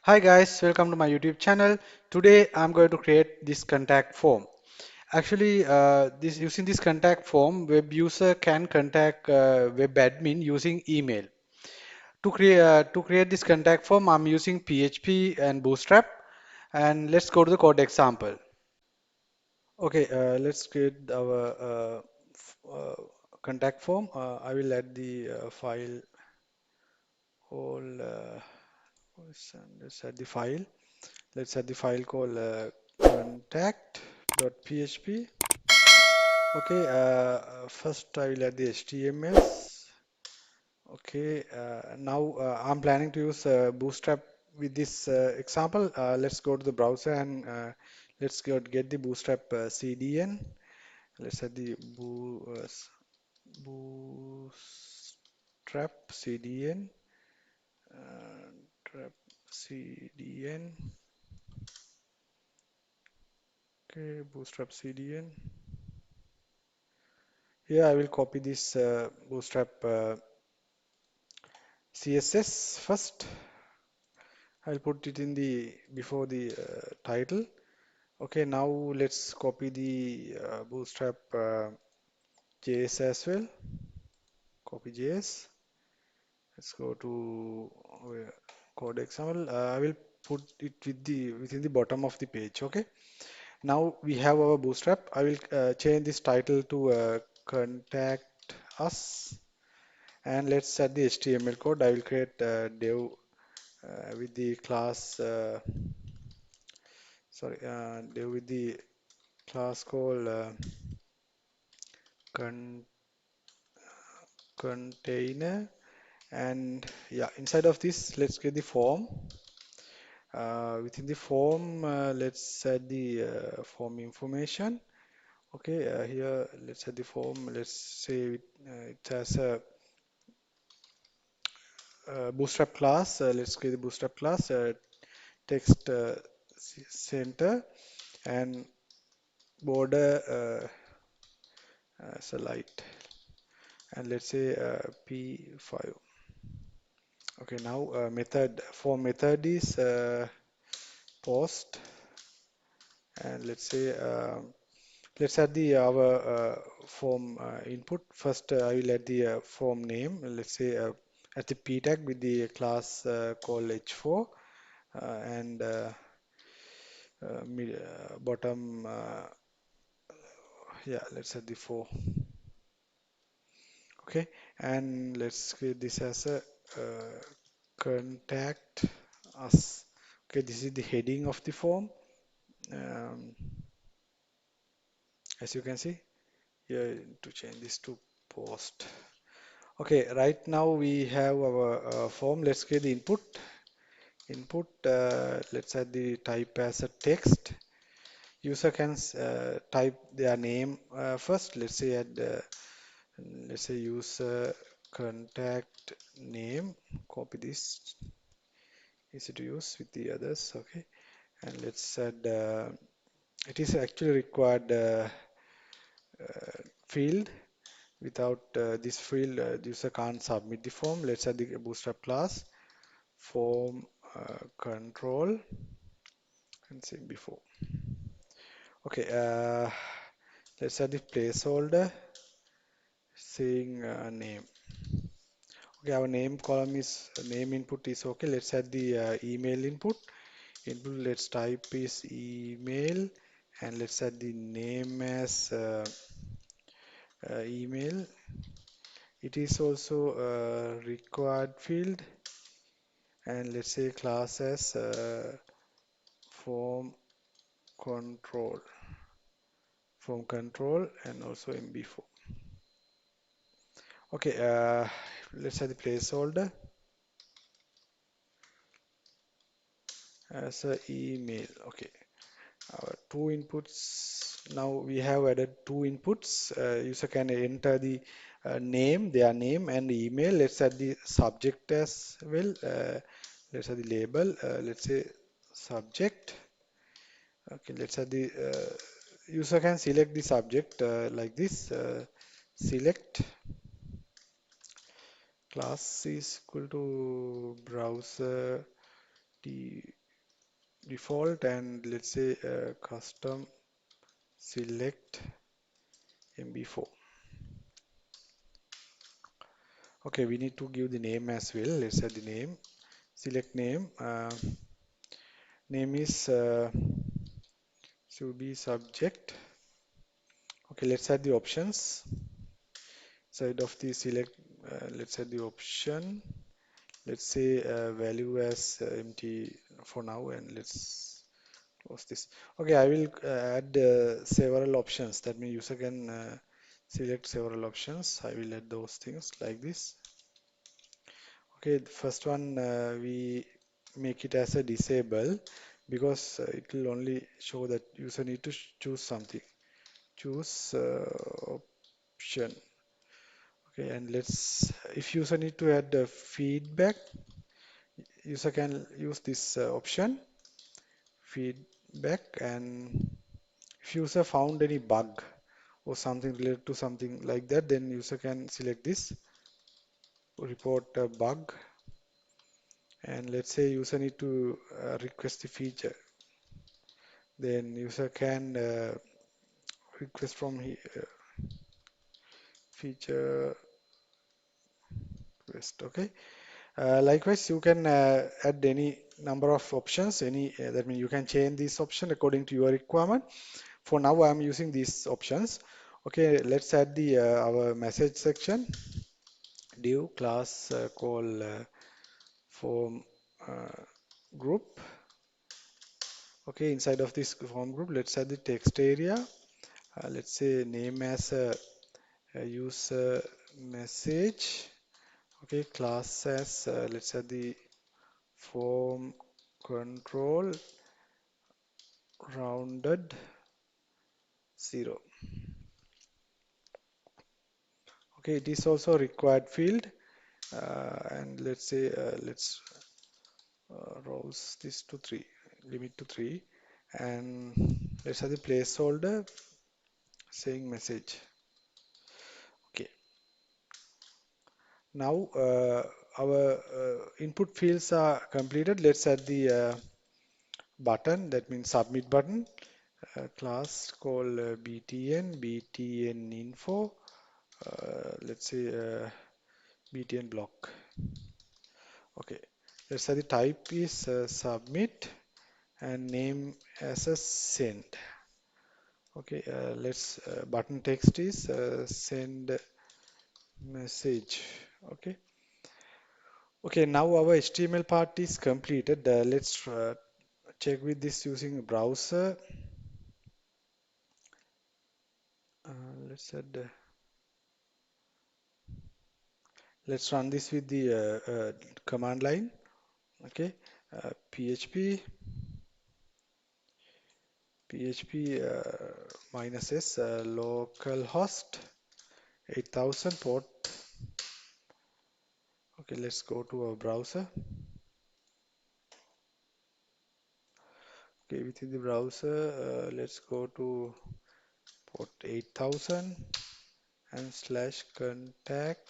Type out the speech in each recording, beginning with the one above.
Hi guys, welcome to my YouTube channel. Today I'm going to create this contact form. Actually, this using this contact form, web user can contact web admin using email. To create this contact form, I'm using PHP and Bootstrap. And let's go to the code example. Okay, let's create our contact form. I will add the file called. Let's add the file. Let's add the file called contact.php. Okay, first I will add the HTML. Okay, now I'm planning to use Bootstrap with this example. Let's go to the browser and get the Bootstrap CDN. Let's add the Bootstrap CDN. Trap CDN. Okay, Bootstrap CDN. Here I will copy this Bootstrap CSS first. I'll put it in the before the title. Okay, now let's copy the Bootstrap JS as well. Copy JS. Let's go to code example. I will put it within the bottom of the page. Okay. Now we have our Bootstrap. I will change this title to contact us. And let's set the HTML code. I will create div with the class, div with the class called con container. And yeah, inside of this, let's get the form. Within the form, let's set the form information. Okay, here let's set the form. Let's say it has a Bootstrap class. Let's create the Bootstrap class. Text center and border as a light, and let's say P5. Okay, now method for method is post, and let's add the our form input. First, I will add the form name. Let's say at the p tag with the class called h4 and bottom. Yeah, let's add the 4. Okay, and let's create this as a contact us. Okay, this is the heading of the form. Um, as you can see here, to change this to post. Okay, right now we have our form. Let's create the input. Input. Let's add the type as a text. User can type their name first. Let's say user contact name. Copy this. Easy to use with the others. Okay, and let's add. It is actually required field. Without this field, the user can't submit the form. Let's add the Bootstrap class form control and same before. Okay, let's add the placeholder saying name. Okay, our name column is name input is okay. Let's add the email input. Input, let's type is email, and let's add the name as email. It is also a required field, and let's say class as form control, form control, and also MB4. Okay, let's add the placeholder as a email. Okay, our two inputs. Now we have added two inputs. User can enter the name, their name, and the email. Let's add the subject as well. Let's add the label. Let's say subject. Okay, let's add the user can select the subject like this. Select class is equal to browser default, and let's say custom select MB4. Okay, we need to give the name as well. Let's add the name. Select name. Name is should be subject. Okay, let's add the options. Side of the select, let's add the option. Let's say value as empty for now, and let's close this. Okay, I will add several options. That means user can select several options. I will add those things like this. Okay, the first one we make it as a disable because it will only show that user need to choose something. Choose option. Okay, and let's if user need to add feedback, user can use this option feedback, and if user found any bug or something related to something like that, then user can select this report a bug, and let's say user need to request the feature, then user can request from here feature request. Okay, likewise you can add any number of options, any that means you can change this option according to your requirement. For now I am using these options. Okay, let's add the our message section. Div class call form uh, group. Okay, inside of this form group, let's add the text area. Let's say name as a user message. Okay, class as let's add the form control rounded 0. Okay, it is also required field, and let's say let's rouse this to 3, limit to 3, and let's have the placeholder saying message. Okay, now our input fields are completed. Let's add the button, that means submit button. Class called btn info. Let's say btn block. Okay, let's say the type is submit and name as a send. Okay, let's button text is send message. Okay, okay, now our HTML part is completed. Let's check with this using browser. Let's add let's run this with the command line. Okay, php minus s localhost 8000 port. Okay, let's go to our browser. Okay, within the browser, let's go to port 8000 and slash contact.php.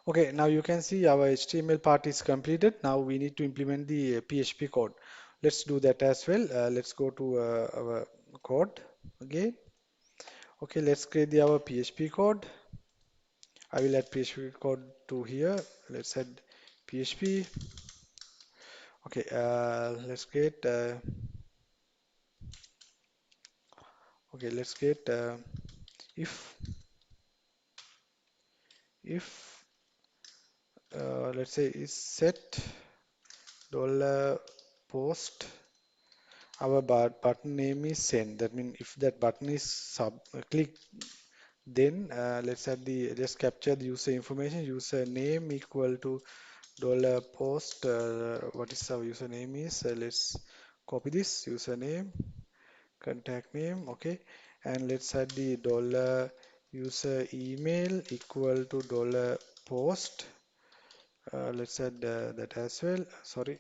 Okay, now you can see our HTML part is completed. Now we need to implement the PHP code. Let's do that as well. Let's go to our code again. Okay, let's create our PHP code. I will add PHP code to here. Let's add PHP. Okay, let's create. Okay, let's create if if let's say is set dollar post. Our button name is send. That means if that button is click, then let's capture the user information. User name equal to dollar post. What is our username is? Let's copy this username, contact name. Okay, and let's add the dollar user email equal to dollar post. Let's add that as well. Sorry.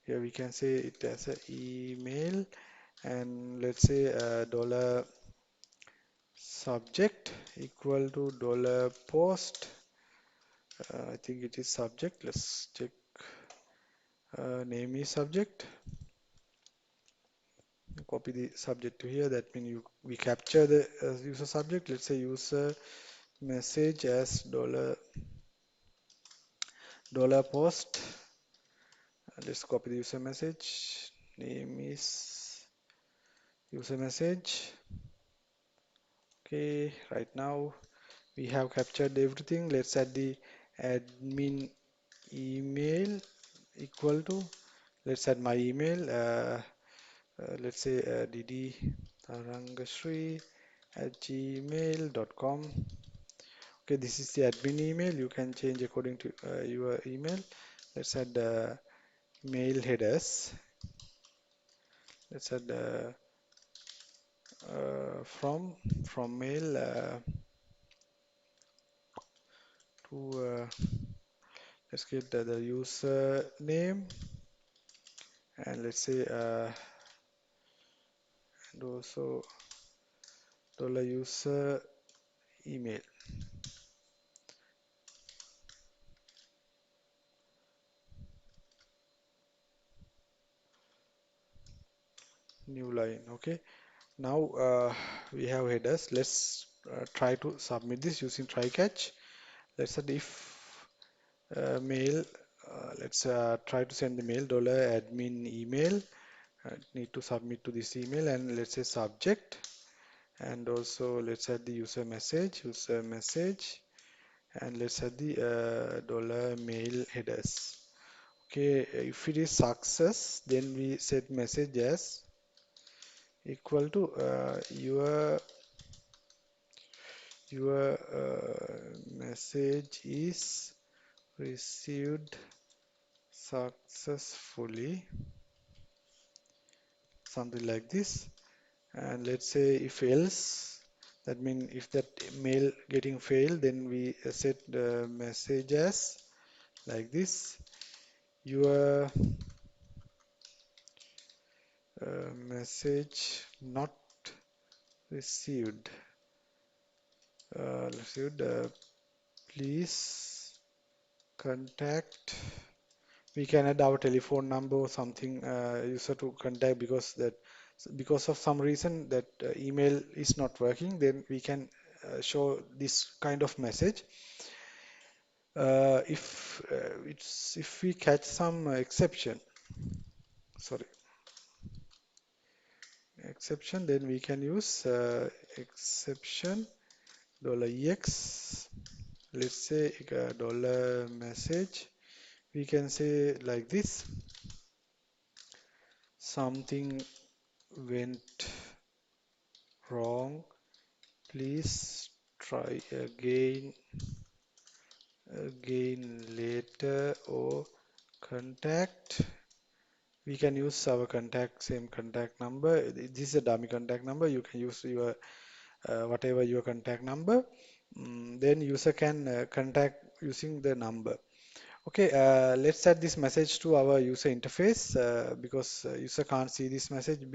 Here we can say it as an email, and let's say dollar subject equal to dollar post. I think it is subject. Let's check. Name is subject. Copy the subject to here. That means we capture the user subject. Let's say user message as dollar post. Let's copy the user message. Name is user message. Okay, right now we have captured everything. Let's add the admin email equal to. Let's add my email. Let's say ddtarangasri@gmail.com. Okay, this is the admin email. You can change according to your email. Let's add mail headers. Let's add from mail to let's get the user name, and let's say and also $user email. New line. Okay, now we have headers. Let's try to submit this using try catch. Let's add if mail. Let's try to send the mail $admin email. Need to submit to this email, and let's say subject, and also let's add the user message, and let's add the $mail headers. Okay, if it is success, then we set message as equal to your message is received successfully, something like this. And let's say if else, that means if that mail getting failed, then we set the message as like this. Your message not received. Please contact. We can add our telephone number or something user to contact, because of some reason that email is not working, then we can show this kind of message. If we catch some sorry, exception, then we can use exception $ex. Let's say dollar message. We can say like this: something went wrong. Please try again later, or contact. We can use our same contact number. This is a dummy contact number. You can use your whatever your contact number. Then user can contact using the number. Okay, let's add this message to our user interface because user can't see this message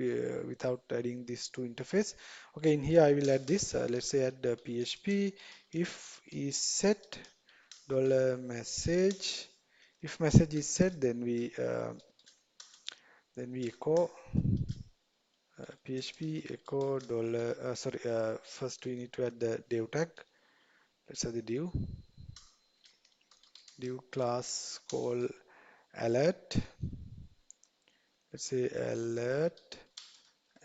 without adding this to interface. Okay, in here I will add this. Let's say add PHP if is set $message. If message is set, then we echo PHP echo dollar. Sorry, first we need to add the div tag. Let's add the div class call alert. Let's say alert.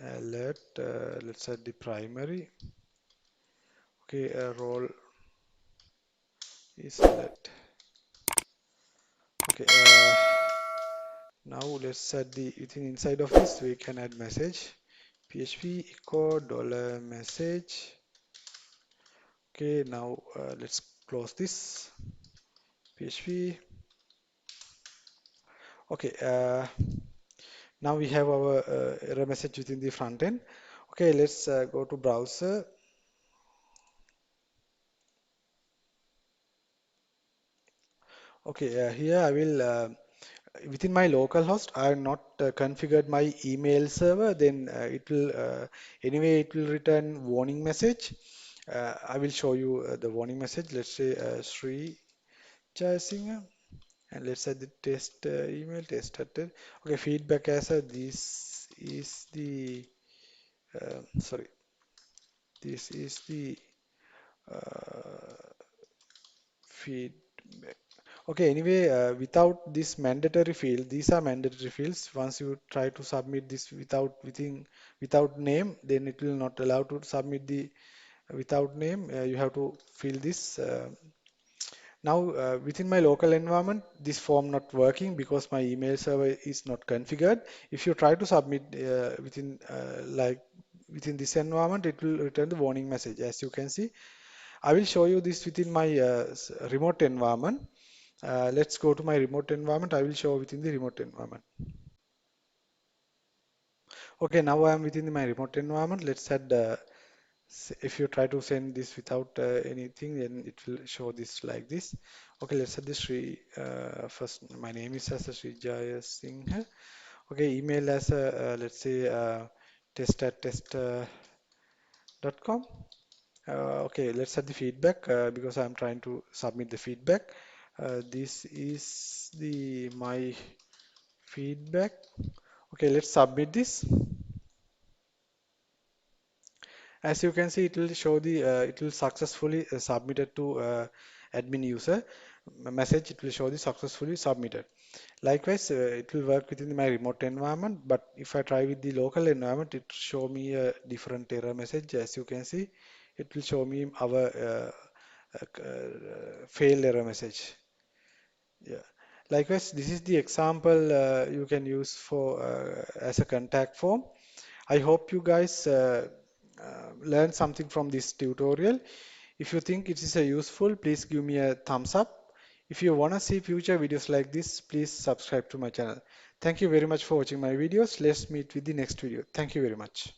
Let's add the primary. Okay, role is alert. Okay, now let's add the within inside of this we can add message PHP echo dollar message. Okay, now let's close this PHP. Okay, now we have our error message within the front end. Okay, let's go to browser. Okay, here I will within my local host. I have not configured my email server. Then it will anyway it will return warning message. I will show you the warning message. Let's say Sri Singh, and let's add the test email test started. Okay, feedback as a this is the sorry, this is the uh, feedback. Okay, anyway, without this mandatory field, these are mandatory fields. Once you try to submit this without name, then it will not allow to submit the without name. You have to fill this. Now, within my local environment, this form not working because my email server is not configured. If you try to submit within this environment, it will return the warning message. As you can see, I will show you this within my remote environment. Let's go to my remote environment. I will show within the remote environment. Okay, now I am within my remote environment. Let's add if you try to send this without anything, then it will show this like this. Okay, let's set this Sri. First, my name is as a Sri Jaya Singh. Okay, email as a let's say test@test.com. Okay, let's set the feedback because I'm trying to submit the feedback. This is the my feedback. Okay, let's submit this. As you can see, it will show the it will successfully submitted to admin user message. It will show the successfully submitted. Likewise, it will work within my remote environment. But if I try with the local environment, it show me a different error message. As you can see, it will show me our failed error message. Yeah. Likewise, this is the example you can use for as a contact form. I hope you guys learned something from this tutorial. If you think it is a useful, please give me a thumbs up. If you want to see future videos like this, please subscribe to my channel. Thank you very much for watching my videos. Let's meet with the next video. Thank you very much.